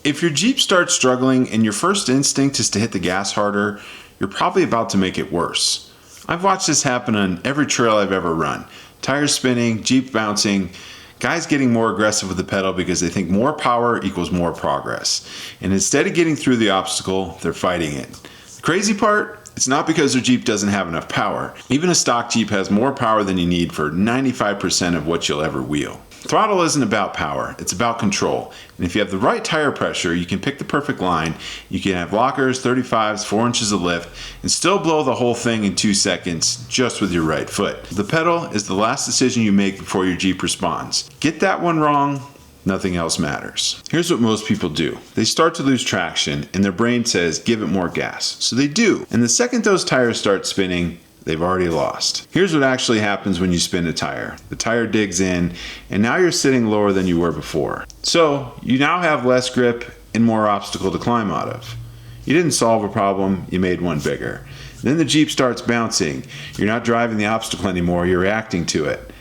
If your Jeep starts struggling and your first instinct is to hit the gas harder, you're probably about to make it worse. I've watched this happen on every trail I've ever run. Tires spinning, Jeep bouncing, guys getting more aggressive with the pedal because they think more power equals more progress. And instead of getting through the obstacle, they're fighting it. The crazy part? It's not because their Jeep doesn't have enough power. Even a stock Jeep has more power than you need for 95% of what you'll ever wheel. Throttle isn't about power, it's about control. And if you have the right tire pressure, you can pick the perfect line. You can have lockers, 35s, 4 inches of lift, and still blow the whole thing in 2 seconds just with your right foot. The pedal is the last decision you make before your Jeep responds. Get that one wrong, nothing else matters. Here's what most people do. They start to lose traction and their brain says, give it more gas. So they do. And the second those tires start spinning, they've already lost. Here's what actually happens when you spin a tire. The tire digs in, and now you're sitting lower than you were before. So you now have less grip and more obstacle to climb out of. You didn't solve a problem, you made one bigger. Then the Jeep starts bouncing. You're not driving the obstacle anymore, you're reacting to it.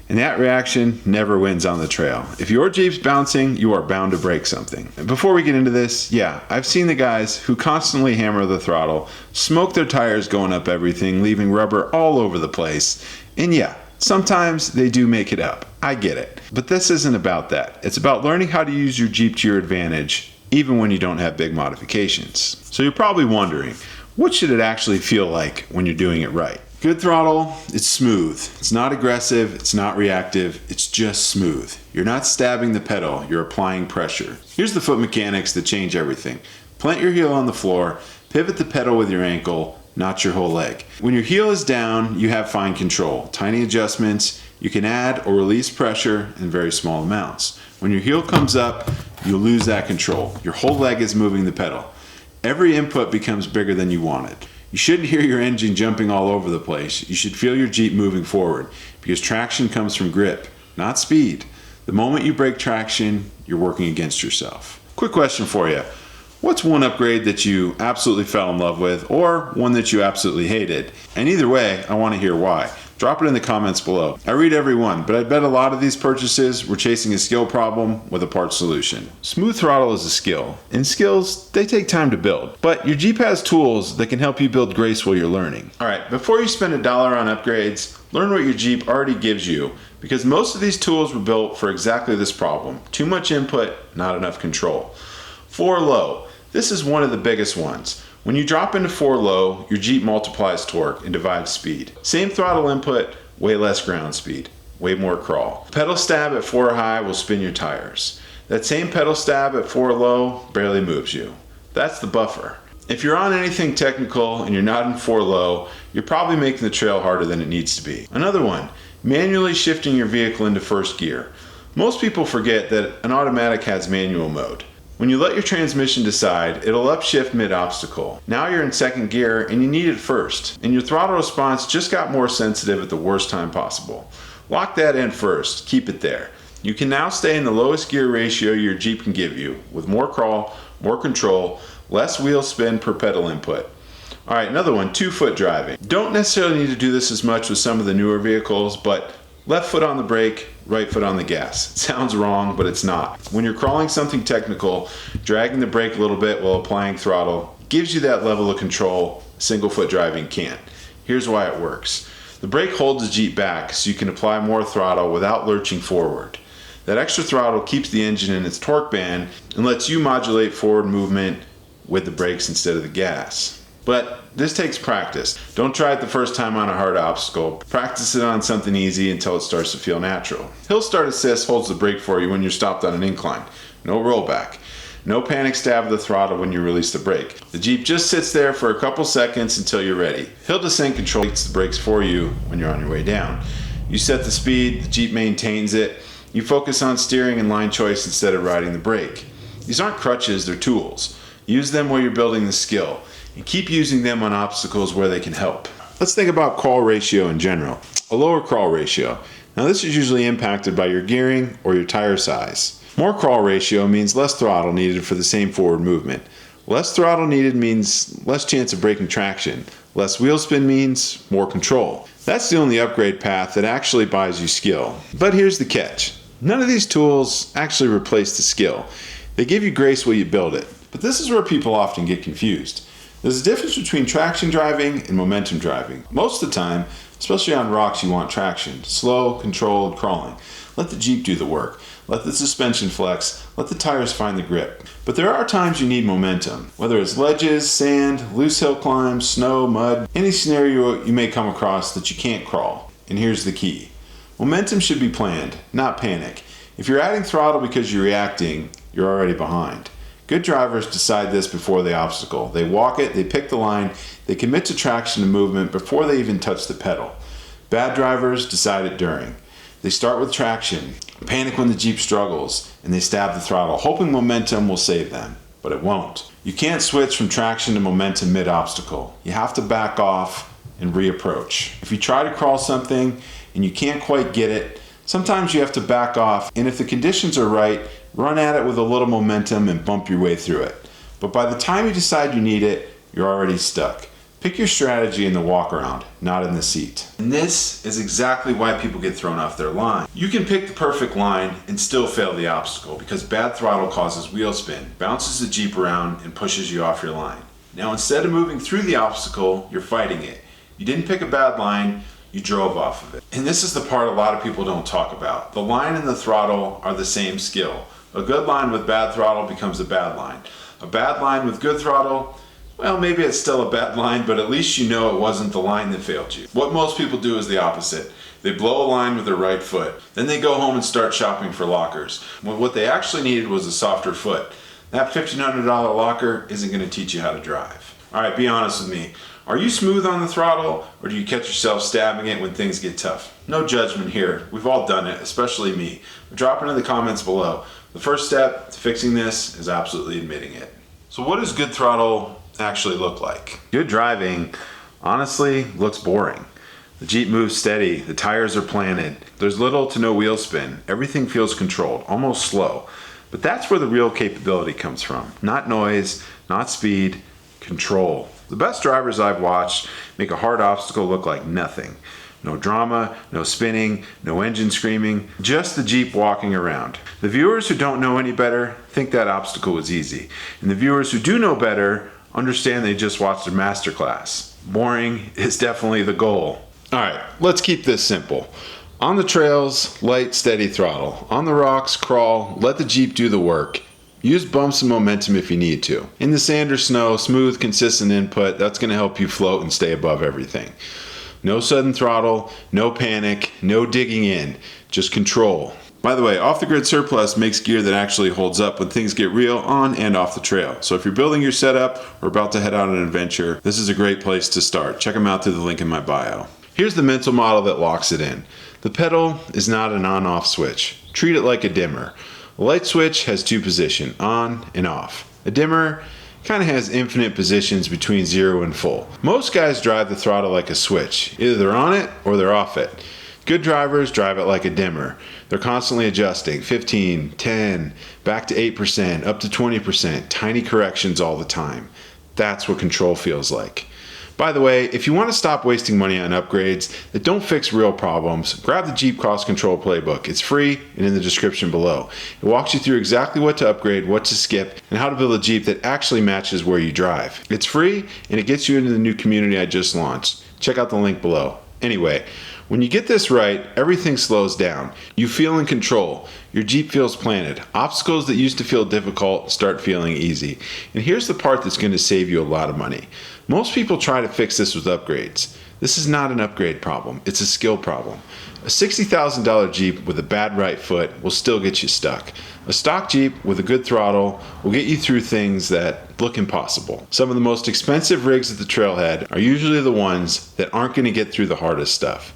And that reaction never wins on the trail. If your Jeep's bouncing, you are bound to break something. And before we get into this, yeah, I've seen the guys who constantly hammer the throttle, smoke their tires going up everything, leaving rubber all over the place. And yeah, sometimes they do make it up. I get it. But this isn't about that. It's about learning how to use your Jeep to your advantage, even when you don't have big modifications. So you're probably wondering, what should it actually feel like when you're doing it right? Good throttle, it's smooth. It's not aggressive, it's not reactive, it's just smooth. You're not stabbing the pedal, you're applying pressure. Here's the foot mechanics that change everything. Plant your heel on the floor, pivot the pedal with your ankle, not your whole leg. When your heel is down, you have fine control. Tiny adjustments, you can add or release pressure in very small amounts. When your heel comes up, you lose that control. Your whole leg is moving the pedal. Every input becomes bigger than you wanted. You shouldn't hear your engine jumping all over the place. You should feel your Jeep moving forward because traction comes from grip, not speed. The moment you break traction, you're working against yourself. Quick question for you. What's one upgrade that you absolutely fell in love with or one that you absolutely hated? And either way, I want to hear why. Drop it in the comments below. I read every one, but I bet a lot of these purchases were chasing a skill problem with a part solution. Smooth throttle is a skill, and skills, they take time to build. But your Jeep has tools that can help you build grace while you're learning. Alright, before you spend $1 on upgrades, learn what your Jeep already gives you, because most of these tools were built for exactly this problem. Too much input, not enough control. 4 low. This is one of the biggest ones. When you drop into 4 low, your Jeep multiplies torque and divides speed. Same throttle input, way less ground speed, way more crawl. Pedal stab at 4 high will spin your tires. That same pedal stab at 4 low barely moves you. That's the buffer. If you're on anything technical and you're not in 4 low, you're probably making the trail harder than it needs to be. Another one, manually shifting your vehicle into first gear. Most people forget that an automatic has manual mode. When you let your transmission decide, it'll upshift mid-obstacle. Now you're in second gear and you need it first, and your throttle response just got more sensitive at the worst time possible. Lock that in first, keep it there. You can now stay in the lowest gear ratio your Jeep can give you, with more crawl, more control, less wheel spin per pedal input. Alright, another one, 2-foot driving. Don't necessarily need to do this as much with some of the newer vehicles, but left foot on the brake, right foot on the gas. It sounds wrong, but it's not. When you're crawling something technical, dragging the brake a little bit while applying throttle gives you that level of control single foot driving can't. Here's why it works. The brake holds the Jeep back so you can apply more throttle without lurching forward. That extra throttle keeps the engine in its torque band and lets you modulate forward movement with the brakes instead of the gas. But this takes practice. Don't try it the first time on a hard obstacle. Practice it on something easy until it starts to feel natural. Hill Start Assist holds the brake for you when you're stopped on an incline. No rollback. No panic stab of the throttle when you release the brake. The Jeep just sits there for a couple seconds until you're ready. Hill Descent controls the brakes for you when you're on your way down. You set the speed, the Jeep maintains it. You focus on steering and line choice instead of riding the brake. These aren't crutches, they're tools. Use them while you're building the skill. And keep using them on obstacles where they can help. Let's think about crawl ratio in general. A lower crawl ratio. Now this is usually impacted by your gearing or your tire size. More crawl ratio means less throttle needed for the same forward movement. Less throttle needed means less chance of breaking traction. Less wheel spin means more control. That's the only upgrade path that actually buys you skill. But here's the catch. None of these tools actually replace the skill. They give you grace while you build it. But this is where people often get confused. There's a difference between traction driving and momentum driving. Most of the time, especially on rocks, you want traction. Slow, controlled, crawling. Let the Jeep do the work. Let the suspension flex. Let the tires find the grip. But there are times you need momentum. Whether it's ledges, sand, loose hill climbs, snow, mud, any scenario you may come across that you can't crawl. And here's the key. Momentum should be planned, not panic. If you're adding throttle because you're reacting, you're already behind. Good drivers decide this before the obstacle. They walk it, they pick the line, they commit to traction and movement before they even touch the pedal. Bad drivers decide it during. They start with traction, panic when the Jeep struggles, and they stab the throttle, hoping momentum will save them. But it won't. You can't switch from traction to momentum mid-obstacle. You have to back off and reapproach. If you try to crawl something and you can't quite get it, sometimes you have to back off, and if the conditions are right, run at it with a little momentum and bump your way through it. But by the time you decide you need it, you're already stuck. Pick your strategy in the walk around, not in the seat. And this is exactly why people get thrown off their line. You can pick the perfect line and still fail the obstacle because bad throttle causes wheel spin, bounces the Jeep around, and pushes you off your line. Now instead of moving through the obstacle, you're fighting it. You didn't pick a bad line, you drove off of it. And this is the part a lot of people don't talk about. The line and the throttle are the same skill. A good line with bad throttle becomes a bad line. A bad line with good throttle, well, maybe it's still a bad line, but at least you know it wasn't the line that failed you. What most people do is the opposite. They blow a line with their right foot. Then they go home and start shopping for lockers. When what they actually needed was a softer foot. That $1,500 locker isn't going to teach you how to drive. All right, be honest with me. Are you smooth on the throttle, or do you catch yourself stabbing it when things get tough? No judgment here. We've all done it, especially me. Drop it in the comments below. The first step to fixing this is absolutely admitting it. So what does good throttle actually look like? Good driving, honestly, looks boring. The Jeep moves steady, the tires are planted, there's little to no wheel spin, everything feels controlled, almost slow. But that's where the real capability comes from. Not noise, not speed, control. The best drivers I've watched make a hard obstacle look like nothing. No drama, no spinning, no engine screaming, just the Jeep walking around. The viewers who don't know any better think that obstacle was easy. And the viewers who do know better understand they just watched a masterclass. Boring is definitely the goal. All right, let's keep this simple. On the trails, light, steady throttle. On the rocks, crawl, let the Jeep do the work. Use bumps and momentum if you need to. In the sand or snow, smooth, consistent input, that's going to help you float and stay above everything. No sudden throttle, no panic, no digging in, just control. By the way, Off the Grid Surplus makes gear that actually holds up when things get real on and off the trail. So if you're building your setup or about to head on an adventure, this is a great place to start. Check them out through the link in my bio. Here's the mental model that locks it in. The pedal is not an on-off switch. Treat it like a dimmer. A light switch has two positions, on and off. A dimmer kind of has infinite positions between 0 and full. Most guys drive the throttle like a switch. Either they're on it or they're off it. Good drivers drive it like a dimmer. They're constantly adjusting, 15, 10, back to 8%, up to 20%, tiny corrections all the time. That's what control feels like. By the way, if you want to stop wasting money on upgrades that don't fix real problems, grab the Jeep Cost Control Playbook. It's free and in the description below. It walks you through exactly what to upgrade, what to skip, and how to build a Jeep that actually matches where you drive. It's free and it gets you into the new community I just launched. Check out the link below. Anyway, when you get this right, everything slows down. You feel in control. Your Jeep feels planted. Obstacles that used to feel difficult start feeling easy. And here's the part that's going to save you a lot of money. Most people try to fix this with upgrades. This is not an upgrade problem. It's a skill problem. A $60,000 Jeep with a bad right foot will still get you stuck. A stock Jeep with a good throttle will get you through things that look impossible. Some of the most expensive rigs at the trailhead are usually the ones that aren't going to get through the hardest stuff.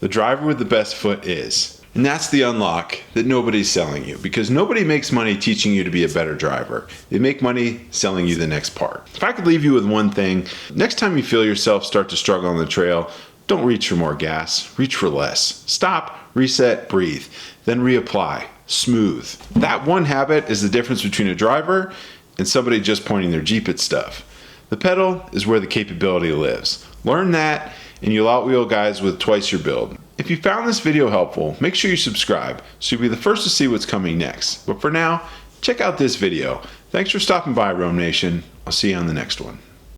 The driver with the best foot is. And that's the unlock that nobody's selling you, because nobody makes money teaching you to be a better driver. They make money selling you the next part. If I could leave you with one thing, next time you feel yourself start to struggle on the trail, don't reach for more gas, reach for less. Stop, reset, breathe, then reapply. Smooth. That one habit is the difference between a driver and somebody just pointing their Jeep at stuff. The pedal is where the capability lives. Learn that and you'll outwheel guys with twice your build. If you found this video helpful, make sure you subscribe so you'll be the first to see what's coming next. But for now, check out this video. Thanks for stopping by, Roam Nation. I'll see you on the next one.